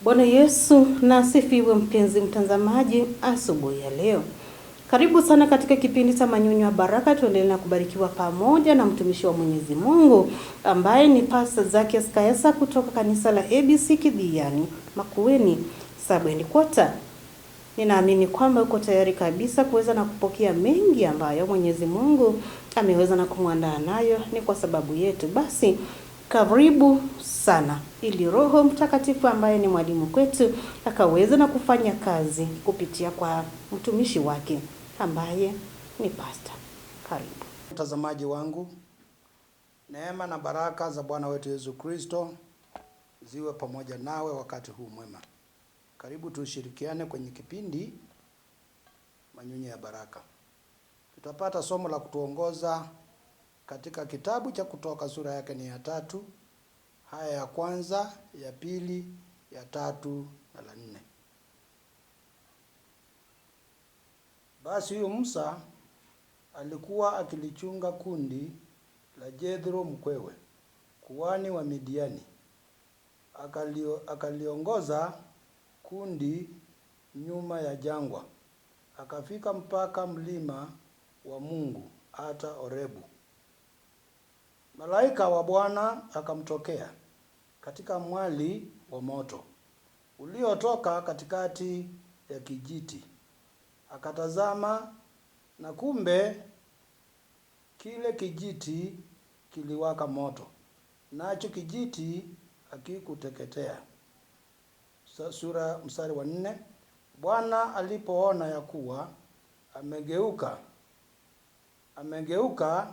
Bwana Yesu na asifiwe, mpenzi mtazamaji, asubuhi ya leo. Karibu sana katika kipindi cha Manyunyu ya Baraka. Tuendelee na kubarikiwa pamoja na mtumishi wa Mwenyezi Mungu ambaye ni Pastor Zacchaeus Kaesa kutoka kanisa la ABC Kidiani, Makueni, Sabweni Kota. Ninaamini kwamba uko tayari kabisa kuweza na kupokea mengi ambayo Mwenyezi Mungu ameweza na kumwandaa nayo, ni kwa sababu yetu. Basi karibu sana ili Roho Mtakatifu ambaye ni mwalimu kwetu akaweza na kufanya kazi kupitia kwa mtumishi wake ambaye ni pastor. Karibu mtazamaji wangu, neema na baraka za Bwana wetu Yesu Kristo ziwe pamoja nawe wakati huu mwema. Karibu tushirikiane kwenye kipindi Manyunyu ya Baraka. Tutapata somo la kutuongoza katika kitabu cha Kutoka, sura yake ni ya 3, haya ya kwanza, ya pili, ya 3 na la 4. Basi huyo Musa alikuwa akilichunga kundi la Jethro mkwewe, kuhani wa Midiani. Akaliongoza kundi nyuma ya jangwa, akafika mpaka mlima wa Mungu hata Orebu. Malaika wa Bwana akamtokea katika mwali wa moto uliotoka katikati ya kijiti. Akatazama, na kumbe kile kijiti kiliwaka moto, nacho kijiti hakikuteketea. Sura mstari wa 4. Bwana alipoona ya kuwa amegeuka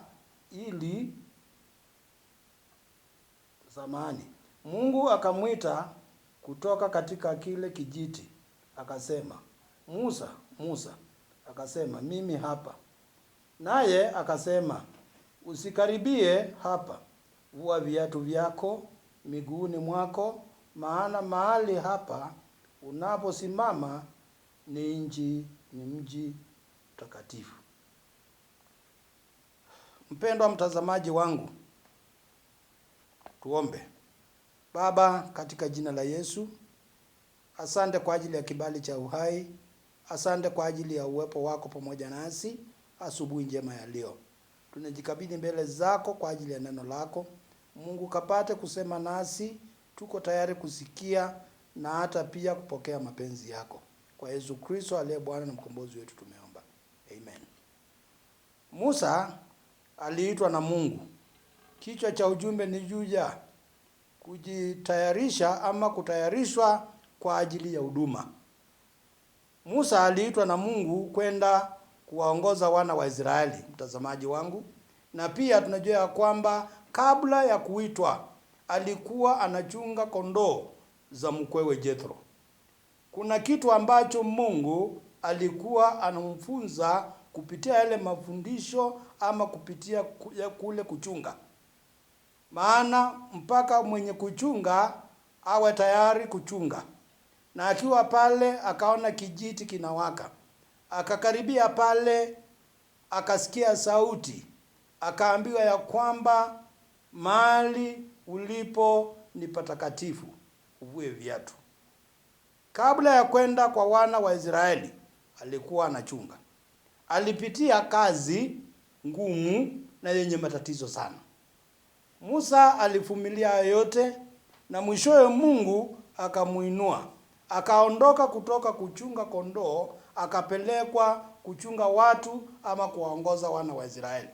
ili zamani, Mungu akamwita kutoka katika kile kijiti, akasema, Musa, Musa. Akasema, mimi hapa. Naye akasema, usikaribie hapa, vua viatu vyako miguuni mwako, maana mahali hapa unaposimama ni mji mtakatifu. Mpendwa mtazamaji wangu, tuombe. Baba, katika jina la Yesu, asante kwa ajili ya kibali cha uhai. Asante kwa ajili ya uwepo wako pamoja nasi asubuhi njema ya leo. Tunajikabidhi mbele zako kwa ajili ya neno lako. Mungu kapate kusema nasi, tuko tayari kusikia na hata pia kupokea mapenzi yako. Kwa Yesu Kristo aliye Bwana na mkombozi wetu tumeomba. Amen. Musa aliitwa na Mungu. Kichwa cha ujumbe ni juu ya kujitayarisha ama kutayarishwa kwa ajili ya huduma. Musa aliitwa na Mungu kwenda kuwaongoza wana wa Israeli, mtazamaji wangu. Na pia tunajua ya kwamba kabla ya kuitwa alikuwa anachunga kondoo za mkwewe Jethro. Kuna kitu ambacho Mungu alikuwa anamfunza kupitia yale mafundisho ama kupitia kule kuchunga. Maana mpaka mwenye kuchunga awe tayari kuchunga. Na akiwa pale akaona kijiti kinawaka. Akakaribia pale, akasikia sauti. Akaambiwa ya kwamba mahali ulipo ni patakatifu, uvue viatu. Kabla ya kwenda kwa wana wa Israeli, alikuwa anachunga. Alipitia kazi ngumu na yenye matatizo sana. Musa alivumilia yote na mwishowe Mungu akamuinua. Akaondoka kutoka kuchunga kondoo, akapelekwa kuchunga watu ama kuwaongoza wana wa Israeli.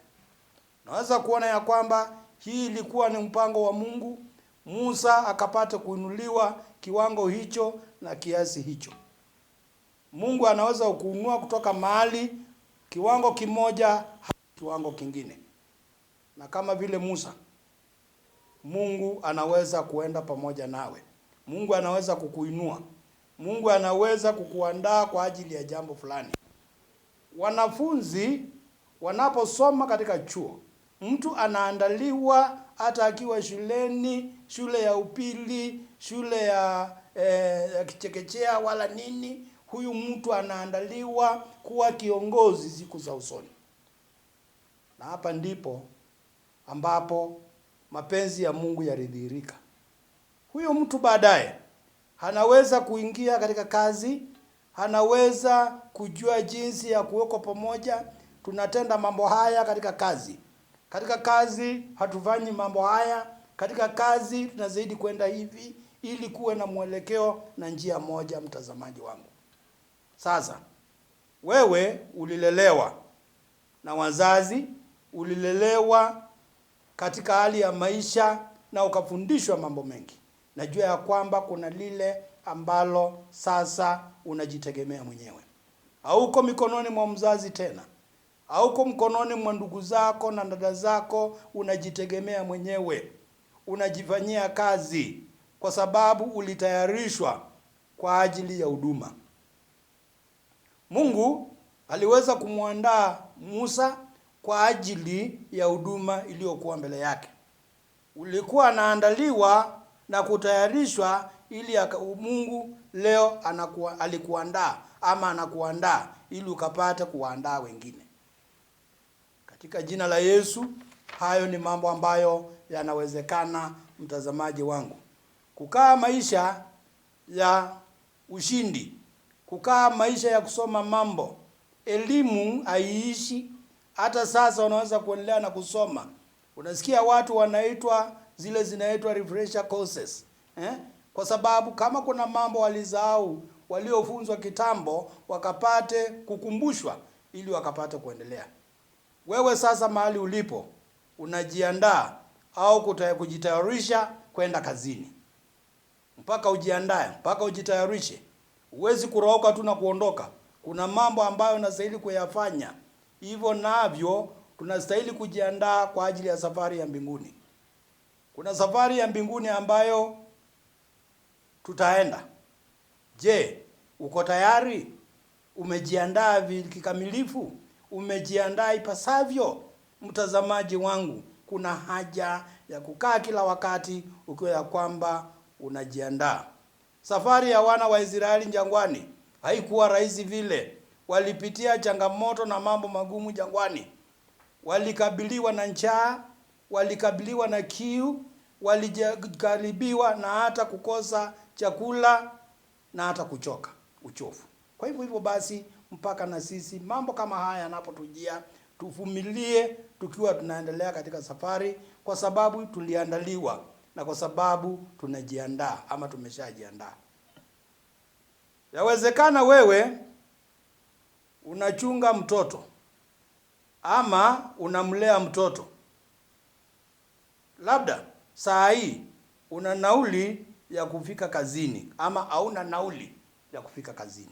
Naweza kuona ya kwamba hii ilikuwa ni mpango wa Mungu. Musa akapata kuinuliwa kiwango hicho na kiasi hicho. Mungu anaweza kuinua kutoka mahali kiwango kimoja hadi kiwango kingine. Na kama vile Musa, Mungu anaweza kuenda pamoja nawe. Mungu anaweza kukuinua. Mungu anaweza kukuandaa kwa ajili ya jambo fulani. Wanafunzi wanaposoma katika chuo, mtu anaandaliwa hata akiwa shuleni, shule ya upili, shule ya kichekechea wala nini. Huyu mtu anaandaliwa kuwa kiongozi siku za usoni. Na hapa ndipo ambapo mapenzi ya Mungu yaridhihirika. Huyo mtu baadaye anaweza kuingia katika kazi, anaweza kujua jinsi ya kuweko pamoja. Tunatenda mambo haya katika kazi. Katika kazi hatufanyi mambo haya. Katika kazi tunazidi kwenda hivi ili kuwe na mwelekeo na njia moja, mtazamaji wangu. Sasa wewe ulilelewa na wazazi, ulilelewa katika hali ya maisha na ukafundishwa mambo mengi. Najua ya kwamba kuna lile ambalo sasa unajitegemea mwenyewe. Hauko mikononi mwa mzazi tena. Hauko mkononi mwa ndugu zako na dada zako, unajitegemea mwenyewe. Unajifanyia kazi kwa sababu ulitayarishwa kwa ajili ya huduma. Mungu aliweza kumwandaa Musa kwa ajili ya huduma iliyokuwa mbele yake. Ulikuwa anaandaliwa na kutayarishwa ili Mungu leo alikuandaa ama anakuandaa ili ukapate kuandaa wengine. Katika jina la Yesu, hayo ni mambo ambayo yanawezekana, mtazamaji wangu. Kukaa maisha ya ushindi, kukaa maisha ya kusoma mambo. Elimu haiishi. Hata sasa unaweza kuendelea na kusoma. Unasikia watu wanaitwa, zile zinaitwa refresher courses. Kwa sababu kama kuna mambo walisahau, waliofunzwa kitambo, wakapate kukumbushwa ili wakapate kuendelea. Wewe sasa mahali ulipo, unajiandaa au kujitayarisha kwenda kazini. Mpaka ujiandae, mpaka ujitayarishe. Huwezi kurauka tu na kuondoka. Kuna mambo ambayo unastahili kuyafanya. Hivyo navyo tunastahili kujiandaa kwa ajili ya safari ya mbinguni. Kuna safari ya mbinguni ambayo tutaenda. Je, uko tayari? Umejiandaa kikamilifu? Umejiandaa ipasavyo? Mtazamaji wangu, kuna haja ya kukaa kila wakati ukiwa ya kwamba unajiandaa. Safari ya wana wa Israeli jangwani haikuwa rahisi vile. Walipitia changamoto na mambo magumu jangwani. Walikabiliwa na njaa, walikabiliwa na kiu, walikaribiwa na hata kukosa chakula na hata kuchoka, uchovu. Kwa hivyo basi, mpaka na sisi mambo kama haya yanapotujia, tuvumilie tukiwa tunaendelea katika safari, kwa sababu tuliandaliwa na kwa sababu tunajiandaa ama tumeshajiandaa. Yawezekana wewe unachunga mtoto ama unamlea mtoto. Labda saa hii una nauli ya kufika kazini ama hauna nauli ya kufika kazini.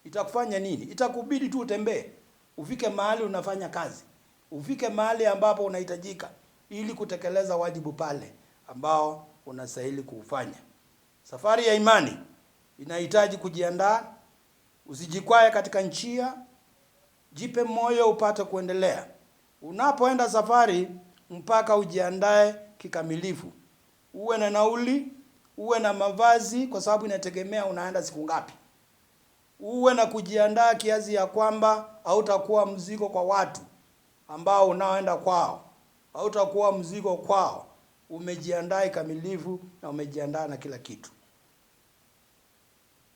Itakufanya nini? Itakubidi tu utembee, ufike mahali unafanya kazi, ufike mahali ambapo unahitajika ili kutekeleza wajibu pale ambao unastahili kuufanya. Safari ya imani inahitaji kujiandaa. Usijikwae katika njia, jipe moyo upate kuendelea. Unapoenda safari, mpaka ujiandae kikamilifu. Uwe na nauli, uwe na mavazi, kwa sababu inategemea unaenda siku ngapi. Uwe na kujiandaa kiasi ya kwamba hautakuwa mzigo kwa watu ambao unaoenda kwao. Hautakuwa mzigo kwao. Umejiandaa kikamilifu na umejiandaa na kila kitu.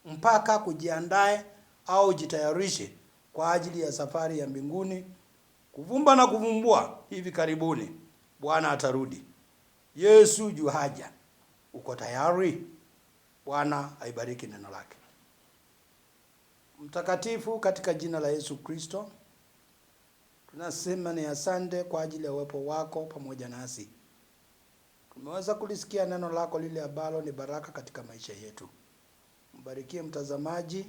Mpaka kujiandae au jitayarishe kwa ajili ya safari ya mbinguni. Kuvumba na kuvumbua hivi karibuni. Bwana atarudi. Yesu yu haja. Uko tayari? Bwana aibariki neno lake. Mtakatifu, katika jina la Yesu Kristo, tunasema ni asante kwa ajili ya uwepo wako pamoja nasi. Tumeweza kulisikia neno lako lile ambalo ni baraka katika maisha yetu. Mbarikie mtazamaji,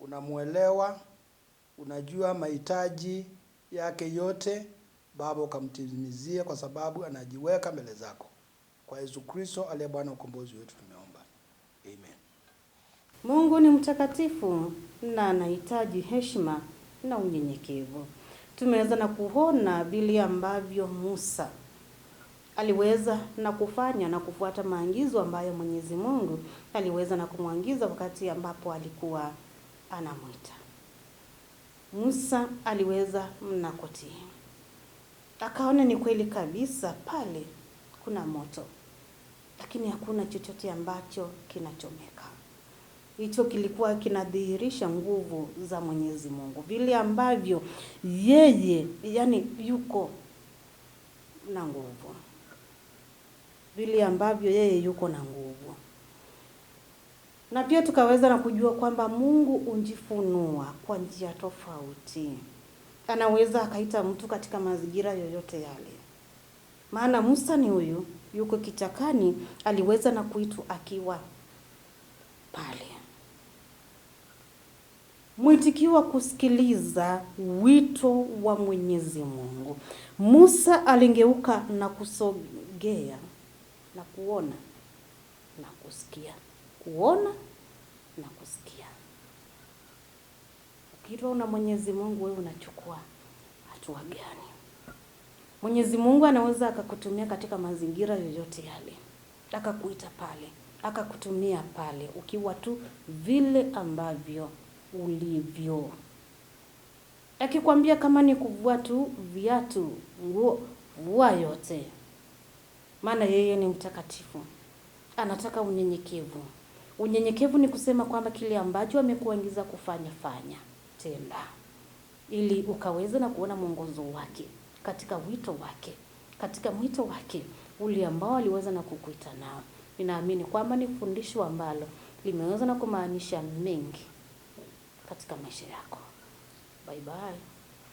unamuelewa, unajua mahitaji yake yote. Baba, ukamtimizie kwa sababu anajiweka mbele zako. Kwa Yesu Kristo aliye Bwana ukombozi wetu tumeomba. Amen. Mungu ni mtakatifu na anahitaji heshima na unyenyekevu. Tumeweza na kuona vile ambavyo Musa aliweza na kufanya na kufuata maagizo ambayo Mwenyezi Mungu aliweza na kumwagiza wakati ambapo alikuwa anamwita. Musa aliweza mnakutii. Akaona ni kweli kabisa pale kuna moto. lakini hakuna chochote ambacho kinachomeka. Hicho kilikuwa kinadhihirisha nguvu za Mwenyezi Mungu, vile ambavyo yeye yuko na nguvu, vile ambavyo yeye yuko na nguvu. Na pia tukaweza na kujua kwamba Mungu unjifunua kwa njia tofauti. Anaweza akaita mtu katika mazingira yoyote yale. Maana Musa ni huyu, yuko kichakani, aliweza na kuitwa akiwa pale. Mwitikio wa kusikiliza wito wa Mwenyezi Mungu. Musa alingeuka na kusogea na kuona na kusikia. Kuona na kusikia. Ukiitwa na Mwenyezi Mungu, wewe unachukua hatua gani? Mwenyezi Mungu anaweza akakutumia katika mazingira yoyote yale. Akakuita pale, akakutumia pale ukiwa tu vile ambavyo ulivyo. Akikwambia kama ni kuvua tu viatu, nguo, vua yote. Maana yeye ni mtakatifu. Anataka unyenyekevu. Unyenyekevu ni kusema kwamba kile ambacho amekuagiza kufanya, fanya, tenda, ili ukaweze na kuona mwongozo wake katika wito wake, katika mwito wake ule ambao aliweza na kukuita nao. Ninaamini kwamba ni fundisho ambalo limeweza na kumaanisha mengi katika maisha yako. Bye bye.